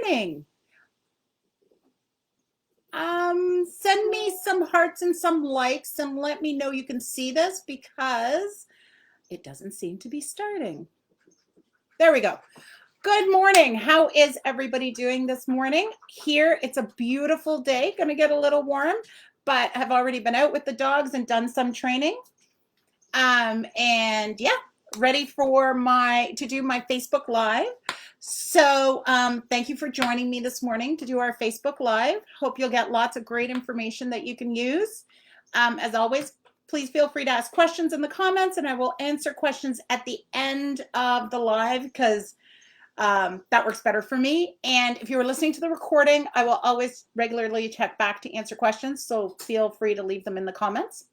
morning. Send me some hearts and some likes and let me know you can see this because it doesn't seem to be starting. There we go. Good morning. How is everybody doing this morning? Here, it's a beautiful day. Going to get a little warm, but I've already been out with the dogs and done some training. And yeah, ready for to do my Facebook Live. So thank you for joining me this morning to do our Facebook Live. Hope you'll get lots of great information that you can use. As always, please feel free to ask questions in the comments, and I will answer questions at the end of the live because that works better for me. And if you were listening to the recording, I will always regularly check back to answer questions, so feel free to leave them in the comments.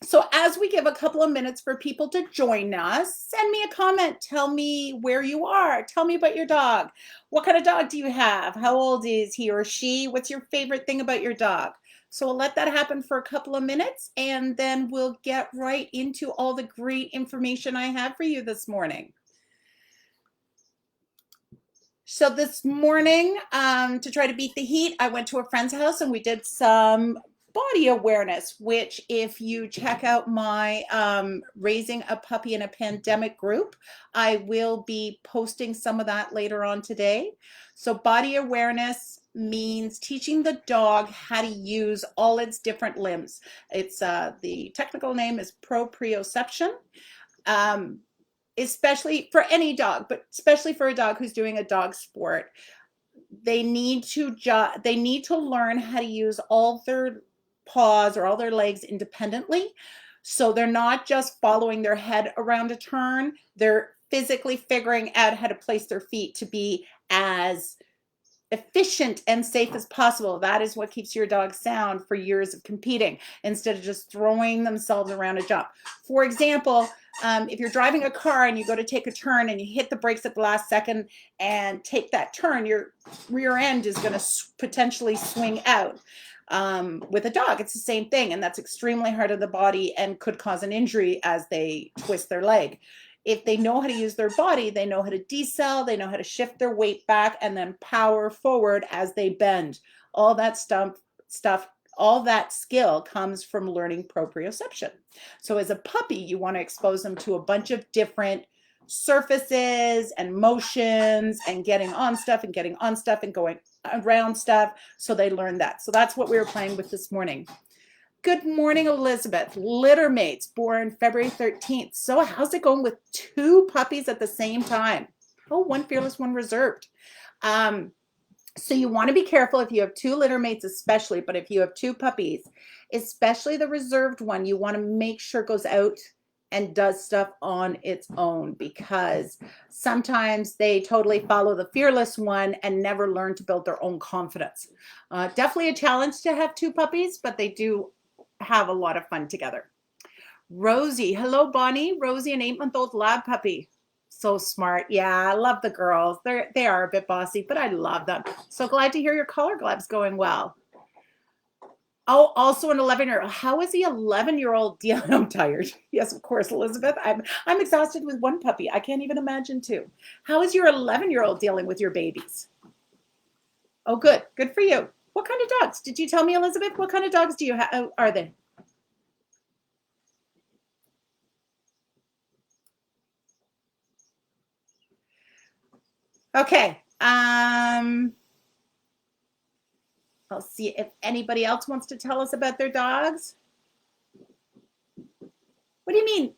So as we give a couple of minutes for people to join us, send me a comment. Tell me where you are. Tell me about your dog. What kind of dog do you have? How old is he or she? What's your favorite thing about your dog? So we'll let that happen for a couple of minutes, and then we'll get right into all the great information I have for you this morning. So this morning, to try to beat the heat, I went to a friend's house and we did some body awareness, which if you check out my Raising a Puppy in a Pandemic group, I will be posting some of that later on today. So body awareness means teaching the dog how to use all its different limbs. It's the technical name is proprioception. Especially for any dog, but especially for a dog who's doing a dog sport, they need to learn how to use all their paws or all their legs independently. So they're not just following their head around a turn, they're physically figuring out how to place their feet to be as efficient and safe as possible. That is what keeps your dog sound for years of competing, instead of just throwing themselves around a jump. For example, if you're driving a car and you go to take a turn and you hit the brakes at the last second and take that turn, your rear end is going to potentially swing out. With a dog, it's the same thing, and that's extremely hard on the body and could cause an injury as they twist their leg. If they know how to use their body, they know how to decel, they know how to shift their weight back and then power forward as they bend. All that stuff, all that skill comes from learning proprioception. So as a puppy, you want to expose them to a bunch of different surfaces and motions and getting on stuff and getting on stuff and going around stuff, so they learn that. So that's what we were playing with this morning. Good morning, Elizabeth. Litter mates, born February 13th. So how's it going with two puppies at the same time? Oh, one fearless, one reserved. So you want to be careful if you have two litter mates especially, but if you have two puppies, especially the reserved one, you want to make sure it goes out and does stuff on its own, because sometimes they totally follow the fearless one and never learn to build their own confidence. Definitely a challenge to have two puppies, but they do have a lot of fun together. Rosie, hello Bonnie. Rosie, an 8-month-old lab puppy. So smart. Yeah, I love the girls. They are a bit bossy, but I love them. So glad to hear your collar gloves going well. Oh, also an 11-year-old. How is the 11-year-old dealing? I'm tired. Yes, of course, Elizabeth. I'm exhausted with one puppy. I can't even imagine two. How is your 11-year-old dealing with your babies? Oh, good. Good for you. What kind of dogs? Did you tell me, Elizabeth? What kind of dogs do you have? Are they? Okay. I'll see if anybody else wants to tell us about their dogs. What do you mean?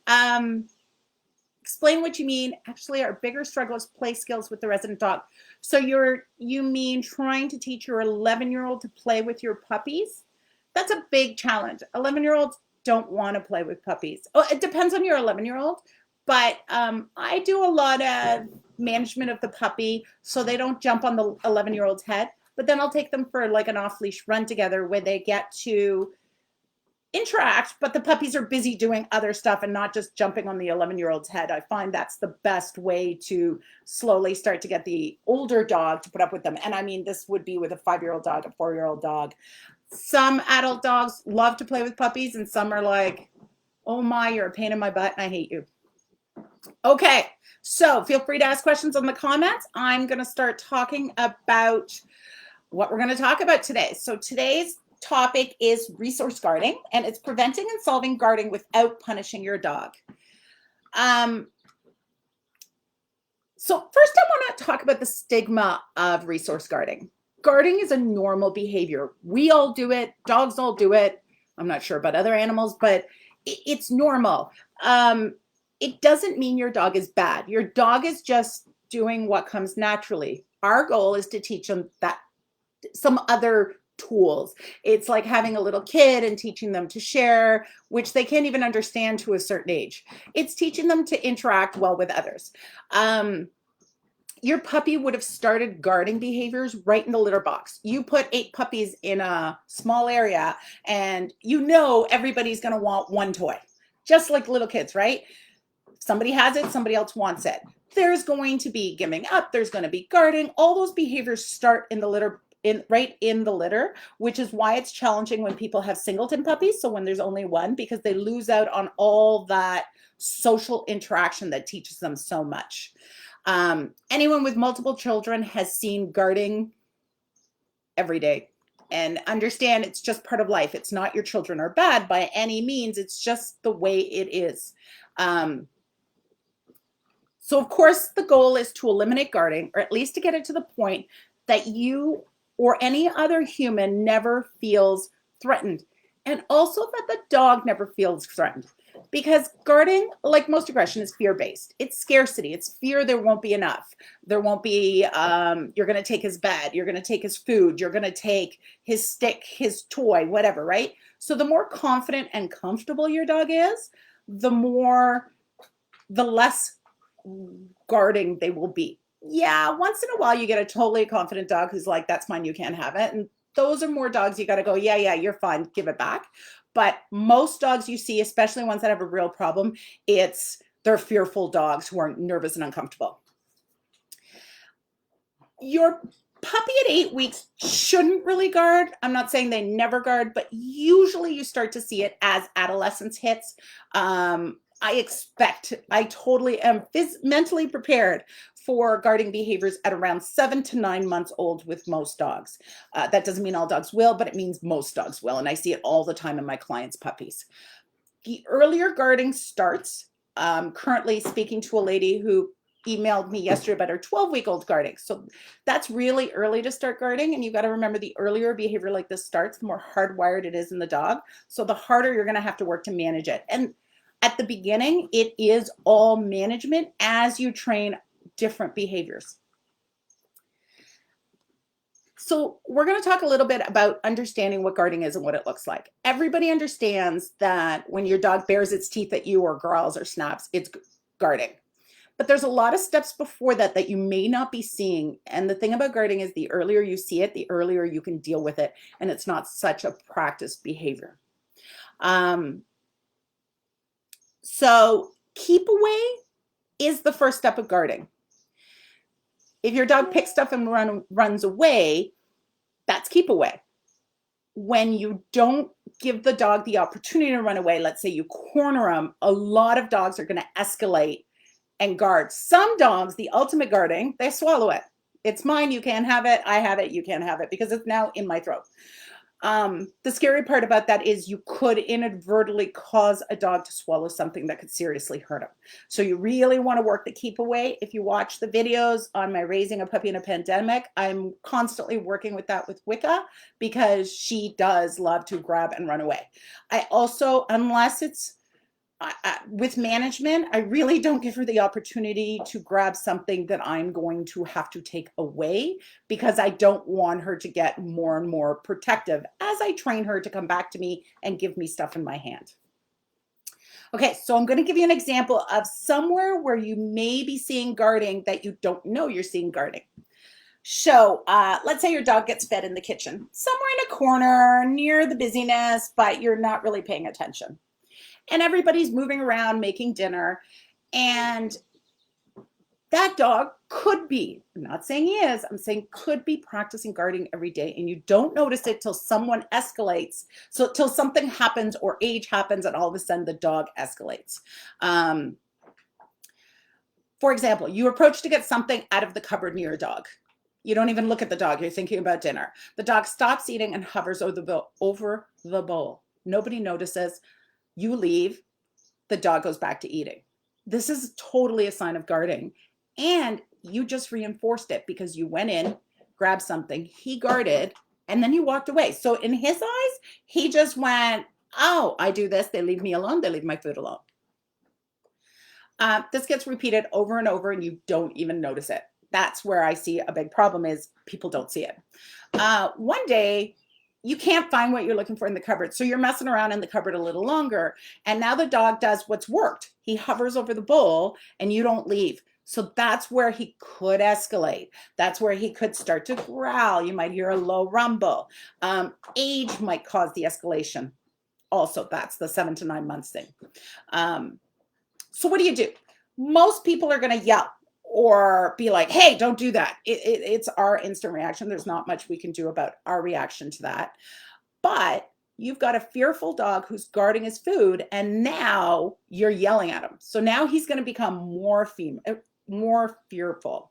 Explain what you mean. Actually, our bigger struggle is play skills with the resident dog. So you mean trying to teach your 11-year-old to play with your puppies? That's a big challenge. 11-year-olds don't want to play with puppies. Oh, it depends on your 11-year-old, but I do a lot of management of the puppy so they don't jump on the 11-year-old's head. But then I'll take them for like an off-leash run together where they get to interact, but the puppies are busy doing other stuff and not just jumping on the 11-year-old's head. I find that's the best way to slowly start to get the older dog to put up with them. And I mean, this would be with a 5-year-old dog, a 4-year-old dog. Some adult dogs love to play with puppies, and some are like, oh my, you're a pain in my butt and I hate you. Okay, so feel free to ask questions in the comments. I'm going to start talking about what we're going to talk about today. So today's topic is resource guarding, and it's preventing and solving guarding without punishing your dog. So first I want to talk about the stigma of resource guarding. Guarding is a normal behavior. We all do it. Dogs all do it. I'm not sure about other animals, but it's normal. It doesn't mean your dog is bad. Your dog is just doing what comes naturally. Our goal is to teach them that some other tools. It's like having a little kid and teaching them to share, which they can't even understand to a certain age. It's teaching them to interact well with others. Your puppy would have started guarding behaviors right in the litter box. You put 8 puppies in a small area and you know everybody's going to want one toy, just like little kids, right? Somebody has it, somebody else wants it. There's going to be giving up, there's going to be guarding. All those behaviors start in the litter, right in the litter, which is why it's challenging when people have singleton puppies. So when there's only one, because they lose out on all that social interaction that teaches them so much. Anyone with multiple children has seen guarding every day and understand it's just part of life. It's not your children are bad by any means. It's just the way it is. So of course the goal is to eliminate guarding, or at least to get it to the point that you or any other human never feels threatened. And also that the dog never feels threatened. Because guarding, like most aggression, is fear-based. It's scarcity. It's fear there won't be enough. There won't be, you're going to take his bed. You're going to take his food. You're going to take his stick, his toy, whatever, right? So the more confident and comfortable your dog is, the less guarding they will be. Yeah, once in a while you get a totally confident dog who's like, that's mine, you can't have it. And those are more dogs you got to go, yeah, you're fine, give it back. But most dogs you see, especially ones that have a real problem, they're fearful dogs who are nervous and uncomfortable. Your puppy at 8 weeks shouldn't really guard. I'm not saying they never guard, but usually you start to see it as adolescence hits. I totally am mentally prepared for guarding behaviors at around 7 to 9 months old with most dogs. That doesn't mean all dogs will, but it means most dogs will. And I see it all the time in my clients' puppies. The earlier guarding starts, currently speaking to a lady who emailed me yesterday about her 12-week-old guarding. So that's really early to start guarding. And you've got to remember, the earlier behavior like this starts, the more hardwired it is in the dog. So the harder you're going to have to work to manage it. And at the beginning, it is all management as you train different behaviors. So we're going to talk a little bit about understanding what guarding is and what it looks like. Everybody understands that when your dog bares its teeth at you or growls or snaps, it's guarding. But there's a lot of steps before that that you may not be seeing. And the thing about guarding is the earlier you see it, the earlier you can deal with it. And it's not such a practiced behavior. So keep away is the first step of guarding. If your dog picks stuff and runs away, that's keep away. When you don't give the dog the opportunity to run away, let's say you corner them, a lot of dogs are going to escalate and guard. Some dogs, the ultimate guarding, they swallow it. It's mine, you can't have it. I have it, you can't have it, because it's now in my throat. The scary part about that is you could inadvertently cause a dog to swallow something that could seriously hurt him. So you really want to work the keep away. If you watch the videos on my Raising a Puppy in a Pandemic, I'm constantly working with that with Wicca, because she does love to grab and run away. I also, unless it's with management, I really don't give her the opportunity to grab something that I'm going to have to take away, because I don't want her to get more and more protective as I train her to come back to me and give me stuff in my hand. Okay, so I'm going to give you an example of somewhere where you may be seeing guarding that you don't know you're seeing guarding. So let's say your dog gets fed in the kitchen, somewhere in a corner near the busyness, but you're not really paying attention. And everybody's moving around making dinner, and that dog could be, I'm not saying he is, I'm saying could be practicing guarding every day, and you don't notice it till someone escalates, so till something happens or age happens, and all of a sudden the dog escalates. For example, you approach to get something out of the cupboard near your dog. You don't even look at the dog. You're thinking about dinner. The dog stops eating and hovers over the bowl. Nobody notices. You leave. The dog goes back to eating. This is totally a sign of guarding. And you just reinforced it because you went in, grabbed something, he guarded, and then you walked away. So in his eyes, he just went, oh, I do this. They leave me alone. They leave my food alone. This gets repeated over and over and you don't even notice it. That's where I see a big problem is people don't see it. One day, you can't find what you're looking for in the cupboard. So you're messing around in the cupboard a little longer. And now the dog does what's worked. He hovers over the bowl and you don't leave. So that's where he could escalate. That's where he could start to growl. You might hear a low rumble. Age might cause the escalation. Also, that's the 7 to 9 months thing. So what do? Most people are going to yell or be like, hey, don't do that. It's our instant reaction. There's not much we can do about our reaction to that. But you've got a fearful dog who's guarding his food, and now you're yelling at him. So now he's going to become more fearful.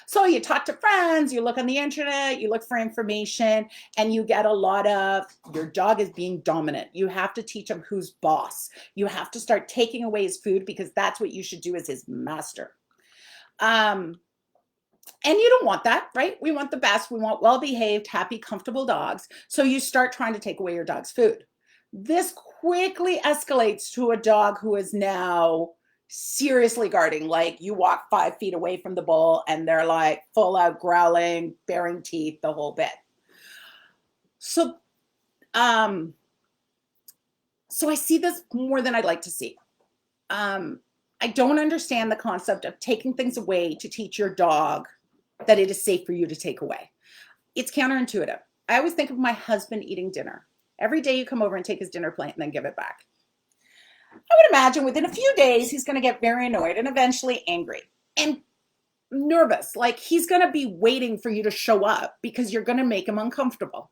So you talk to friends, you look on the internet, you look for information, and you get a lot of, your dog is being dominant. You have to teach him who's boss. You have to start taking away his food because that's what you should do as his master. And you don't want that, right? We want the best. We want well-behaved, happy, comfortable dogs. So you start trying to take away your dog's food. This quickly escalates to a dog who is now seriously guarding. Like you walk 5 feet away from the bowl and they're like full out growling, baring teeth, the whole bit. So I see this more than I'd like to see. I don't understand the concept of taking things away to teach your dog that it is safe for you to take away. It's counterintuitive. I always think of my husband eating dinner. Every day you come over and take his dinner plate and then give it back. I would imagine within a few days, he's going to get very annoyed and eventually angry and nervous. Like he's going to be waiting for you to show up because you're going to make him uncomfortable.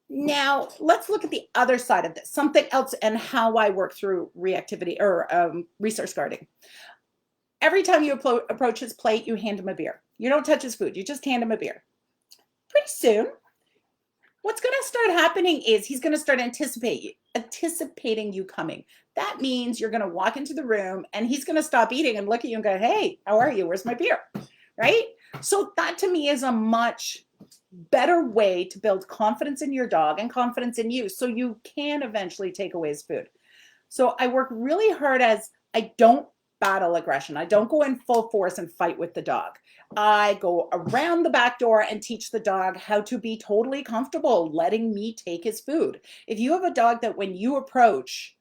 Now, let's look at the other side of this, something else and how I work through reactivity or resource guarding. Every time you approach his plate, you hand him a beer. You don't touch his food. You just hand him a beer. Pretty soon, what's going to start happening is he's going to start anticipating you coming. That means you're going to walk into the room and he's going to stop eating and look at you and go, hey, how are you? Where's my beer? Right? So that to me is a much better way to build confidence in your dog and confidence in you so you can eventually take away his food. So I work really hard as I don't battle aggression. I don't go in full force and fight with the dog. I go around the back door and teach the dog how to be totally comfortable letting me take his food. If you have a dog that when you approach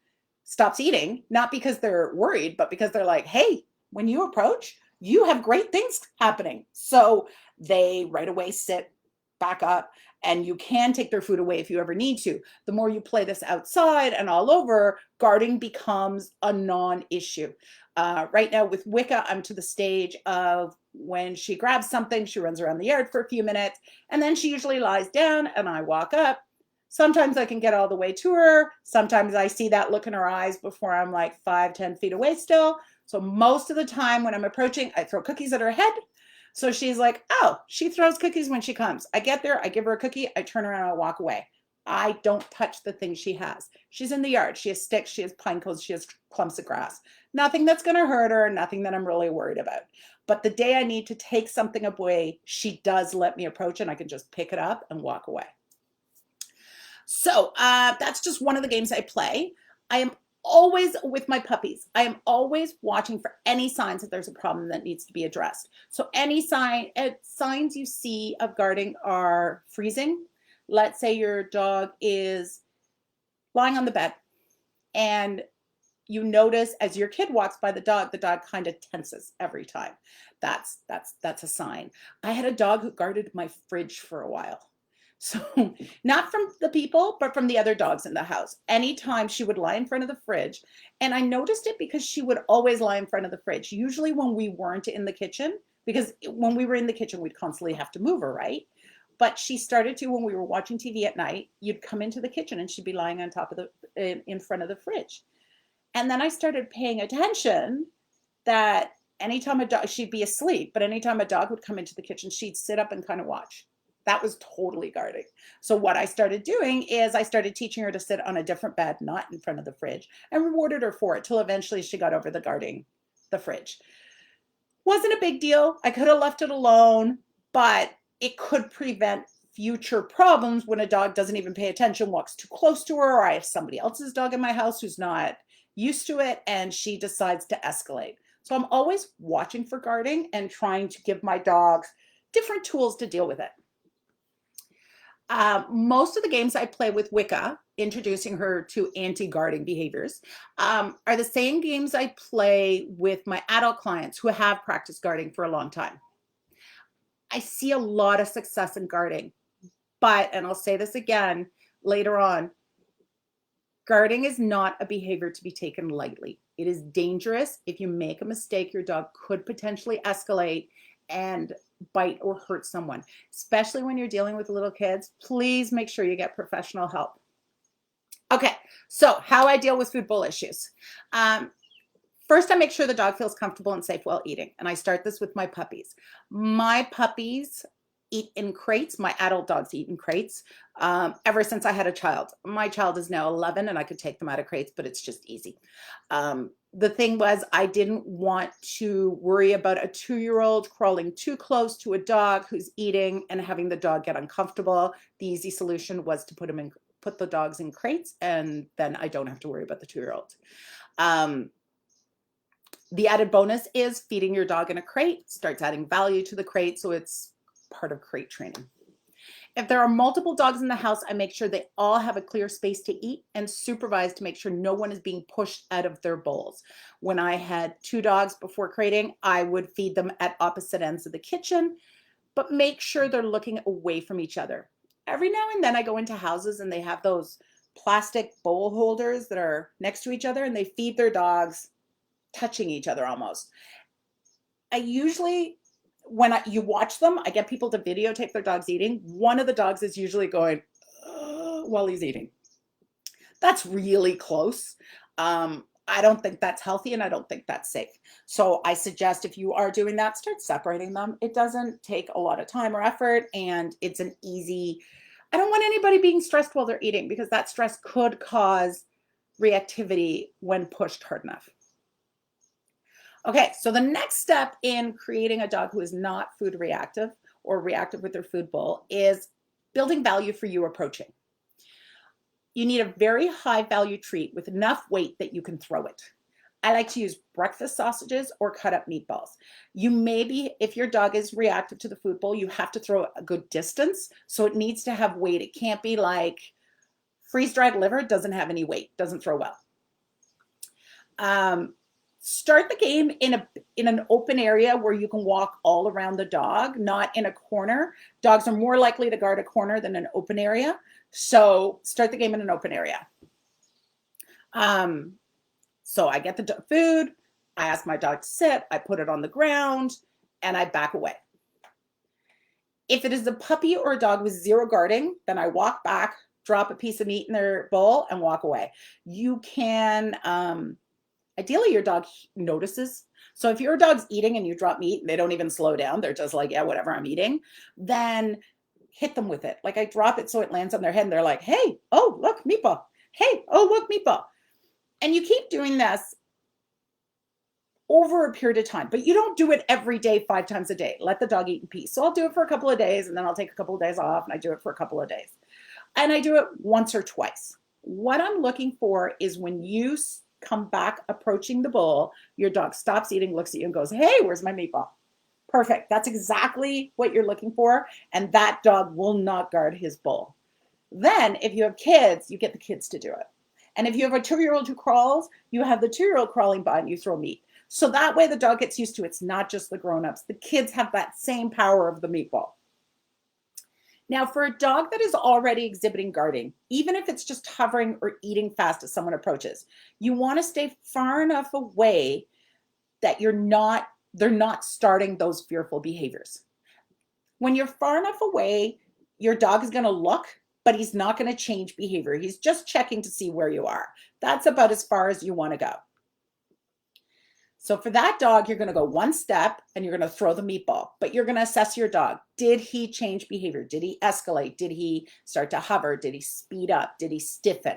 stops eating, not because they're worried, but because they're like, hey, when you approach, you have great things happening. So they right away sit back up and you can take their food away if you ever need to. The more you play this outside and all over, guarding becomes a non-issue. Right now with Wicca, I'm to the stage of when she grabs something, she runs around the yard for a few minutes, and then she usually lies down and I walk up. Sometimes I can get all the way to her. Sometimes I see that look in her eyes before I'm like 5-10 feet away still. So most of the time when I'm approaching, I throw cookies at her head. So she's like, oh, she throws cookies when she comes. I get there, I give her a cookie, I turn around and I walk away. I don't touch the things she has. She's in the yard. She has sticks, she has pine cones, she has clumps of grass. Nothing that's going to hurt her, nothing that I'm really worried about. But the day I need to take something away, she does let me approach and I can just pick it up and walk away. So that's just one of the games I play. I am always with my puppies. I am always watching for any signs that there's a problem that needs to be addressed. So any signs you see of guarding are freezing. Let's say your dog is lying on the bed and you notice as your kid walks by the dog kind of tenses every time. That's a sign. I had a dog who guarded my fridge for a while. So not from the people, but from the other dogs in the house. Anytime she would lie in front of the fridge, and I noticed it because she would always lie in front of the fridge, usually when we weren't in the kitchen, because when we were in the kitchen, we'd constantly have to move her, right? But she started to, when we were watching TV at night, you'd come into the kitchen and she'd be lying on top of in front of the fridge. And then I started paying attention that anytime a dog, she'd be asleep, but anytime a dog would come into the kitchen, she'd sit up and kind of watch. That was totally guarding. So what I started doing is I started teaching her to sit on a different bed, not in front of the fridge, and rewarded her for it till eventually she got over the guarding the fridge. Wasn't a big deal. I could have left it alone, but it could prevent future problems when a dog doesn't even pay attention, walks too close to her, or I have somebody else's dog in my house who's not used to it and she decides to escalate. So I'm always watching for guarding and trying to give my dogs different tools to deal with it. Most of the games I play with Wicca, introducing her to anti-guarding behaviors, are the same games I play with my adult clients who have practiced guarding for a long time. I see a lot of success in guarding, but, and I'll say this again later on, guarding is not a behavior to be taken lightly. It is dangerous. If you make a mistake, your dog could potentially escalate and bite or hurt someone, especially when you're dealing with little kids. Please make sure you get professional help. Okay, so how I deal with food bowl issues. First, I make sure the dog feels comfortable and safe while eating, and I start this with my puppies. My puppies eat in crates. My adult dogs eat in crates ever since I had a child. My child is now 11 and I could take them out of crates, but it's just easy. The thing was, I didn't want to worry about a 2-year-old crawling too close to a dog who's eating and having the dog get uncomfortable. The easy solution was to put the dogs in crates, and then I don't have to worry about the 2-year-old. The added bonus is feeding your dog in a crate starts adding value to the crate, so it's part of crate training. If there are multiple dogs in the house, I make sure they all have a clear space to eat and supervise to make sure no one is being pushed out of their bowls. When I had 2 dogs before crating, I would feed them at opposite ends of the kitchen, but make sure they're looking away from each other. Every now and then I go into houses and they have those plastic bowl holders that are next to each other and they feed their dogs touching each other almost. I usually, when you watch them, I get people to videotape their dogs eating. One of the dogs is usually going while he's eating. That's really close. I don't think that's healthy and I don't think that's safe. So I suggest if you are doing that, start separating them. It doesn't take a lot of time or effort, and it's an easy, I don't want anybody being stressed while they're eating because that stress could cause reactivity when pushed hard enough. Okay, so the next step in creating a dog who is not food reactive or reactive with their food bowl is building value for you approaching. You need a very high value treat with enough weight that you can throw it. I like to use breakfast sausages or cut up meatballs. You maybe, if your dog is reactive to the food bowl, you have to throw it a good distance. So it needs to have weight. It can't be like freeze-dried liver, doesn't have any weight, doesn't throw well. Start the game in an open area where you can walk all around the dog, not in a corner. Dogs are more likely to guard a corner than an open area. So start the game in an open area. So I get the food, I ask my dog to sit, I put it on the ground, and I back away. If it is a puppy or a dog with zero guarding, then I walk back, drop a piece of meat in their bowl, and walk away. You can... ideally, your dog notices. So if your dog's eating and you drop meat and they don't even slow down, they're just like, yeah, whatever, I'm eating, then hit them with it. Like I drop it so it lands on their head and they're like, hey, oh, look, meatball. Hey, oh, look, meatball. And you keep doing this over a period of time, but you don't do it every day, 5 times a day. Let the dog eat in peace. So I'll do it for a couple of days and then I'll take a couple of days off and I do it for a couple of days. And I do it once or twice. What I'm looking for is when you come back approaching the bowl, your dog stops eating, looks at you and goes, hey, where's my meatball? Perfect. That's exactly what you're looking for. And that dog will not guard his bowl. Then if you have kids, you get the kids to do it. And if you have a 2-year-old who crawls, you have the 2-year-old crawling by and you throw meat. So that way the dog gets used to it. It's not just the grown-ups. The kids have that same power of the meatball. Now, for a dog that is already exhibiting guarding, even if it's just hovering or eating fast as someone approaches, you want to stay far enough away that they're not starting those fearful behaviors. When you're far enough away, your dog is going to look but he's not going to change behavior. He's just checking to see where you are. That's about as far as you want to go. So for that dog, you're going to go one step and you're going to throw the meatball, but you're going to assess your dog. Did he change behavior? Did he escalate? Did he start to hover? Did he speed up? Did he stiffen?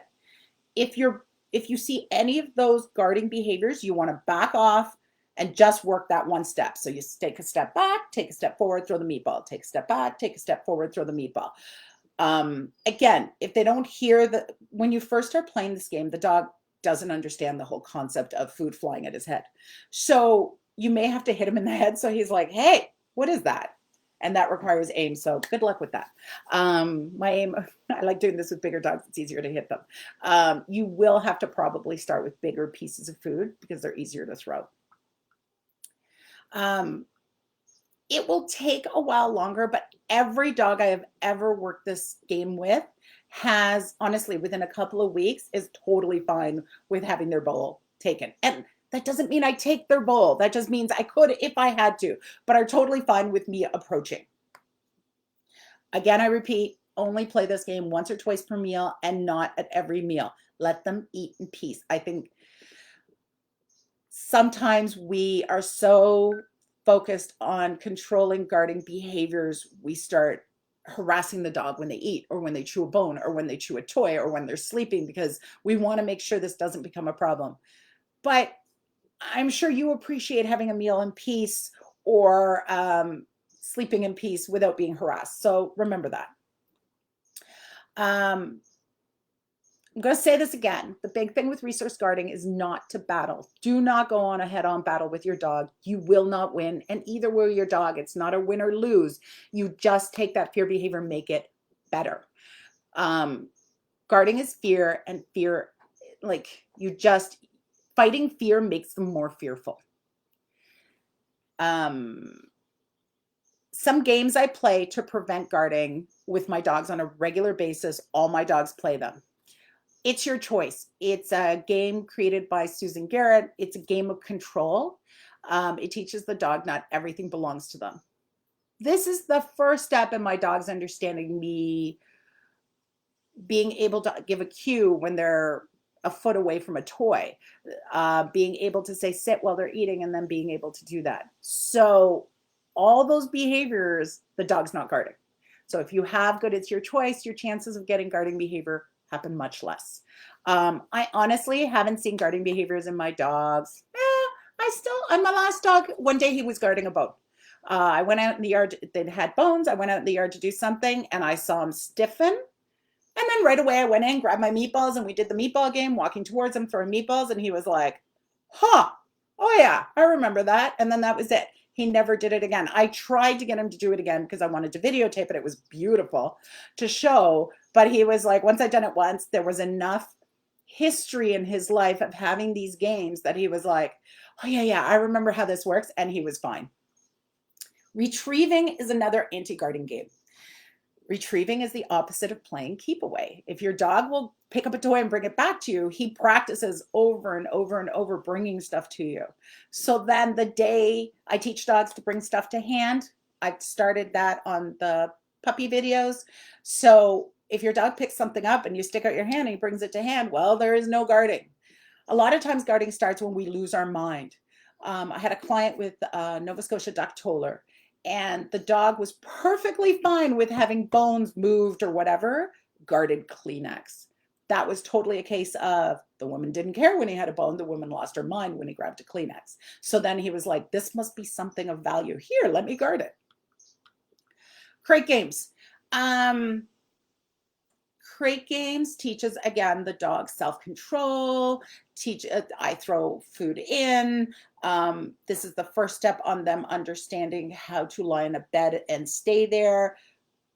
If you see any of those guarding behaviors, you want to back off and just work that one step. So you take a step back, take a step forward, throw the meatball, take a step back, take a step forward, throw the meatball. Again, if they don't hear when you first start playing this game, the dog doesn't understand the whole concept of food flying at his head. So you may have to hit him in the head. So he's like, hey, what is that? And that requires aim. So good luck with that. My aim, I like doing this with bigger dogs. It's easier to hit them. You will have to probably start with bigger pieces of food because they're easier to throw. It will take a while longer, but every dog I have ever worked this game with has, honestly, within a couple of weeks, is totally fine with having their bowl taken. And that doesn't mean I take their bowl. That just means I could if I had to, but are totally fine with me approaching. Again, I repeat, only play this game once or twice per meal and not at every meal. Let them eat in peace. I think sometimes we are so focused on controlling guarding behaviors, we start harassing the dog when they eat or when they chew a bone or when they chew a toy or when they're sleeping because we want to make sure this doesn't become a problem. But I'm sure you appreciate having a meal in peace or sleeping in peace without being harassed. So remember that. I'm going to say this again. The big thing with resource guarding is not to battle. Do not go on a head-on battle with your dog. You will not win, and either will your dog. It's not a win or lose. You just take that fear behavior, make it better. Guarding is fear, and fear, fighting fear makes them more fearful. Some games I play to prevent guarding with my dogs on a regular basis. All my dogs play them. It's your choice. It's a game created by Susan Garrett. It's a game of control. It teaches the dog not everything belongs to them. This is the first step in my dog's understanding me being able to give a cue when they're a foot away from a toy, being able to say sit while they're eating and then being able to do that. So all those behaviors, the dog's not guarding. So if you have good, it's your choice, your chances of getting guarding behavior happen much less. I honestly haven't seen guarding behaviors in my dogs. On my last dog, one day he was guarding a bone. I went out in the yard, they had bones. I went out in the yard to do something and I saw him stiffen. And then right away I went in, grabbed my meatballs and we did the meatball game, walking towards him, throwing meatballs. And he was like, huh, oh yeah, I remember that. And then that was it. He never did it again. I tried to get him to do it again because I wanted to videotape it. It was beautiful to show. But he was like, once I'd done it once, there was enough history in his life of having these games that he was like, oh yeah, I remember how this works. And he was fine. Retrieving is another anti-guarding game. Retrieving is the opposite of playing keep away. If your dog will pick up a toy and bring it back to you, he practices over and over and over bringing stuff to you. So then the day I teach dogs to bring stuff to hand, I've started that on the puppy videos. So if your dog picks something up and you stick out your hand and he brings it to hand, well, there is no guarding. A lot of times guarding starts when we lose our mind. I had a client with Nova Scotia Duck Toller, and the dog was perfectly fine with having bones moved or whatever, guarded Kleenex. That was totally a case of the woman didn't care when he had a bone. The woman lost her mind when he grabbed a Kleenex. So then he was like, this must be something of value. Here, let me guard it. Crate games. Crate games teaches, again, the dog self-control. I throw food in. This is the first step on them understanding how to lie in a bed and stay there.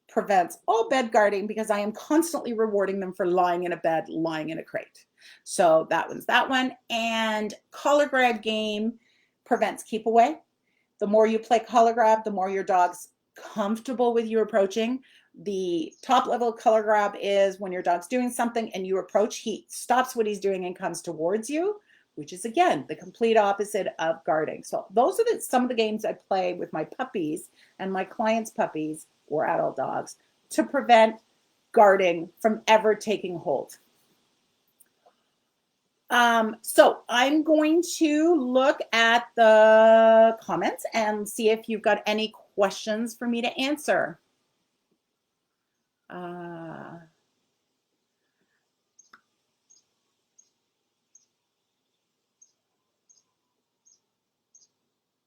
Prevents all bed guarding because I am constantly rewarding them for lying in a bed, lying in a crate. So that one's that one. And collar grab game prevents keep away. The more you play collar grab, the more your dog's comfortable with you approaching. The top level collar grab is when your dog's doing something and you approach, he stops what he's doing and comes towards you, which is, again, the complete opposite of guarding. So those are some of the games I play with my puppies and my clients' puppies or adult dogs to prevent guarding from ever taking hold. So I'm going to look at the comments and see if you've got any questions for me to answer.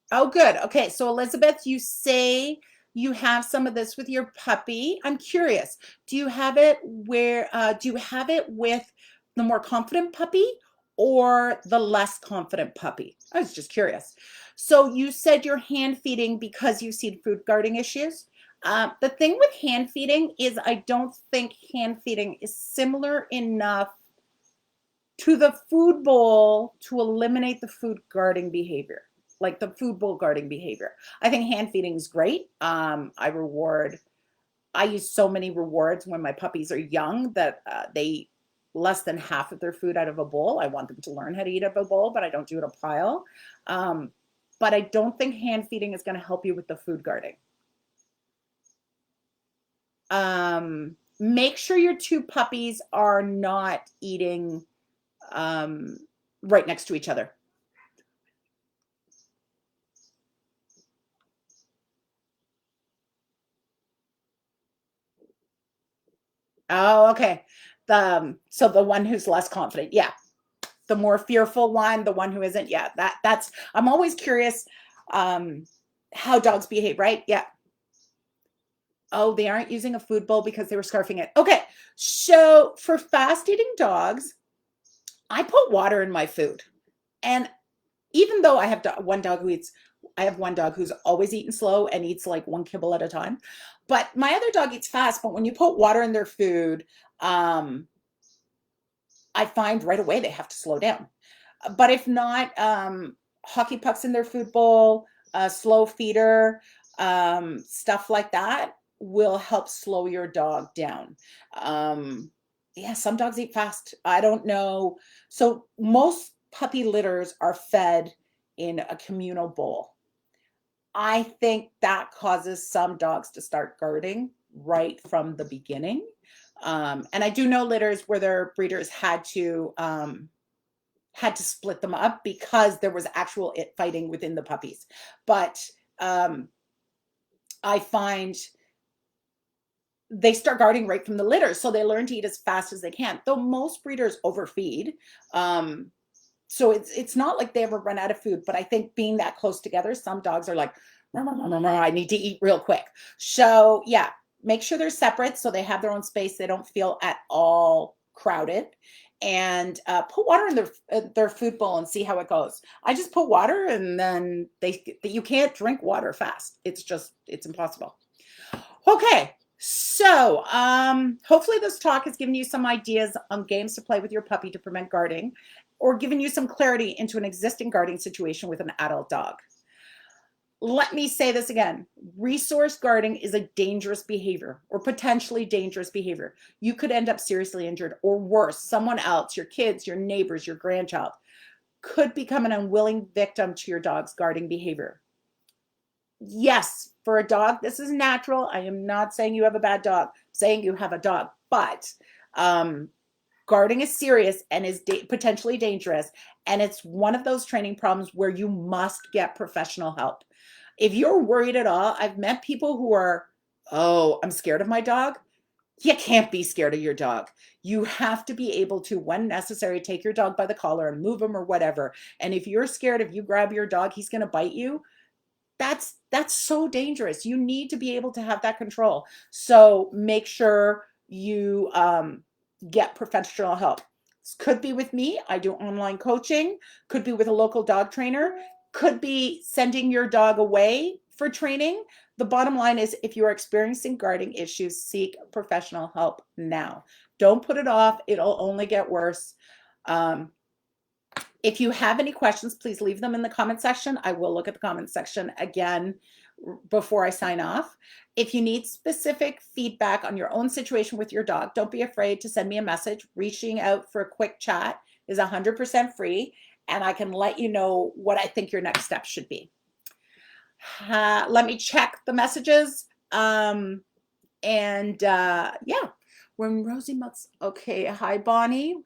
Oh, good. Okay, so Elizabeth, you say you have some of this with your puppy. I'm curious, do you have it with the more confident puppy or the less confident puppy? I was just curious. So you said you're hand feeding because you've seen food guarding issues. The thing with hand feeding is I don't think hand feeding is similar enough to the food bowl to eliminate the food guarding behavior, like the food bowl guarding behavior. I think hand feeding is great. I use so many rewards when my puppies are young that they eat less than half of their food out of a bowl. I want them to learn how to eat out of a bowl, but I don't do it a pile. But I don't think hand feeding is going to help you with the food guarding. Make sure your two puppies are not eating right next to each other. Oh, okay. So the one who's less confident, yeah. The more fearful one, the one who isn't, yeah. That's. I'm always curious how dogs behave, right? Yeah. Oh, they aren't using a food bowl because they were scarfing it. Okay, so for fast eating dogs, I put water in my food, and even though I have one dog who eats, I have one dog who's always eating slow and eats like one kibble at a time. But my other dog eats fast. But when you put water in their food, I find right away they have to slow down. But if not, hockey pucks in their food bowl, a slow feeder, stuff like that will help slow your dog down. Yeah, some dogs eat fast. I don't know. So most puppy litters are fed in a communal bowl. I think that causes some dogs to start guarding right from the beginning. And I do know litters where their breeders had to split them up because there was actual fighting within the puppies. But I find they start guarding right from the litter, so they learn to eat as fast as they can. Though most breeders overfeed, so it's not like they ever run out of food. But I think being that close together, some dogs are like, I need to eat real quick. So yeah, make sure they're separate so they have their own space. They don't feel at all crowded. And put water in their food bowl and see how it goes. I just put water, and then you can't drink water fast. It's impossible. Okay, so hopefully this talk has given you some ideas on games to play with your puppy to prevent guarding, or given you some clarity into an existing guarding situation with an adult dog. Let me say this again. Resource guarding is a dangerous behavior, or potentially dangerous behavior. You could end up seriously injured, or worse, someone else, your kids, your neighbors, your grandchild, could become an unwilling victim to your dog's guarding behavior. Yes, for a dog, this is natural. I am not saying you have a bad dog, I'm saying you have a dog, but guarding is serious and is potentially dangerous. And it's one of those training problems where you must get professional help. If you're worried at all, I've met people who are, oh, I'm scared of my dog. You can't be scared of your dog. You have to be able to, when necessary, take your dog by the collar and move him or whatever. And if you're scared, if you grab your dog, he's going to bite you. That's so dangerous. You need to be able to have that control. So make sure you get professional help. This could be with me. I do online coaching. Could be with a local dog trainer. Could be sending your dog away for training. The bottom line is, if you are experiencing guarding issues, seek professional help now. Don't put it off. It'll only get worse. If you have any questions, please leave them in the comment section. I will look at the comment section again before I sign off. If you need specific feedback on your own situation with your dog, don't be afraid to send me a message. Reaching out for a quick chat is 100% free, and I can let you know what I think your next step should be. Let me check the messages. Yeah, When Rosie mouths, okay, hi Bonnie.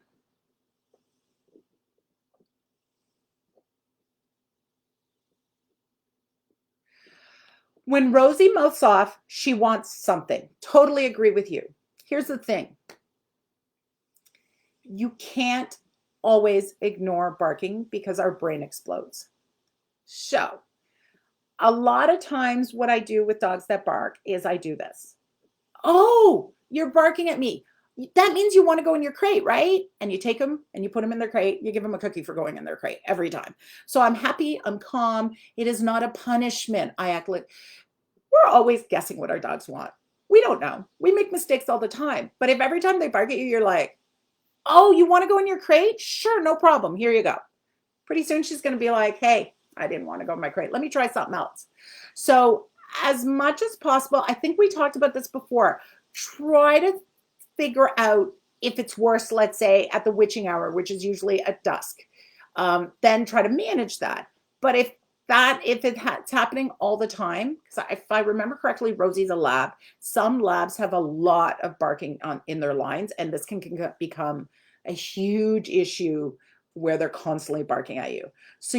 When Rosie mouths off, she wants something. Totally agree with you. Here's the thing. You can't always ignore barking because our brain explodes. So, a lot of times what I do with dogs that bark is I do this. Oh, you're barking at me. That means you want to go in your crate, right? And you take them and you put them in their crate. You give them a cookie for going in their crate every time. So I'm happy. I'm calm. It is not a punishment. I act like we're always guessing what our dogs want. We don't know. We make mistakes all the time. But if every time they bark at you, you're like, oh, you want to go in your crate? Sure, no problem. Here you go. Pretty soon she's going to be like, hey, I didn't want to go in my crate. Let me try something else. So, as much as possible, I think we talked about this before. Try to figure out if it's worse, let's say, at the witching hour, which is usually at dusk. Then try to manage that. But if it's happening all the time, because if I remember correctly, Rosie's a lab. Some labs have a lot of barking in their lines, and this can become a huge issue where they're constantly barking at you. So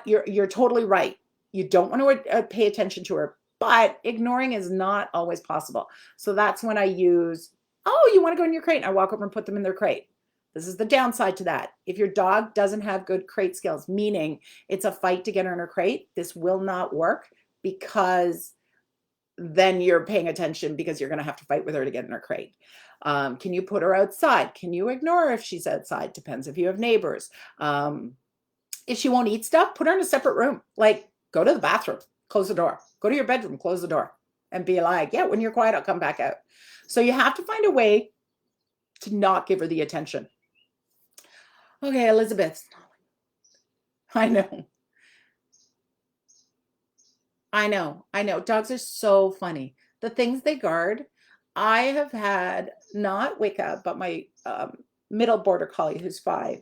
you're totally right. You don't want to pay attention to her, but ignoring is not always possible. So that's when I use, oh, you want to go in your crate? And I walk over and put them in their crate. This is the downside to that. If your dog doesn't have good crate skills, meaning it's a fight to get her in her crate, this will not work because then you're paying attention because you're going to have to fight with her to get in her crate. Can you put her outside? Can you ignore her if she's outside? Depends if you have neighbors. If she won't eat stuff, put her in a separate room. Like, go to the bathroom, close the door. Go to your bedroom, close the door. And be like, yeah, when you're quiet, I'll come back out. So you have to find a way to not give her the attention. Okay, Elizabeth. I know. I know. Dogs are so funny. The things they guard. I have had not Wicca, but my middle border collie who's 5.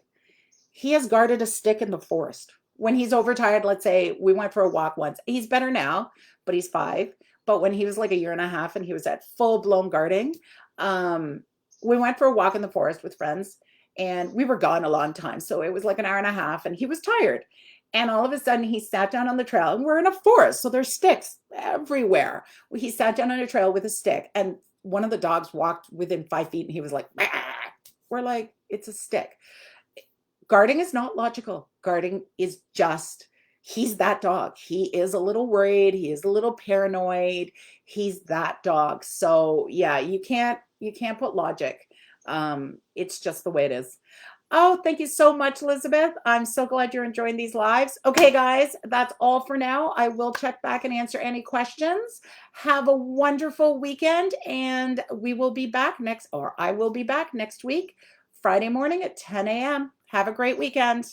He has guarded a stick in the forest. When he's overtired, let's say we went for a walk once. He's better now, but he's 5. But when he was like a year and a half and he was at full blown guarding, we went for a walk in the forest with friends and we were gone a long time. So it was like an hour and a half and he was tired. And all of a sudden he sat down on the trail and we're in a forest. So there's sticks everywhere. He sat down on a trail with a stick and one of the dogs walked within 5 feet and he was like, bah! We're like, it's a stick. Guarding is not logical. Guarding is just, he's that dog. He is a little worried. He is a little paranoid. He's that dog. So yeah, you can't put logic. It's just the way it is. Oh, thank you so much, Elizabeth. I'm so glad you're enjoying these lives. Okay, guys, that's all for now. I will check back and answer any questions. Have a wonderful weekend, and we will be back I will be back next week, Friday morning at 10 a.m. Have a great weekend.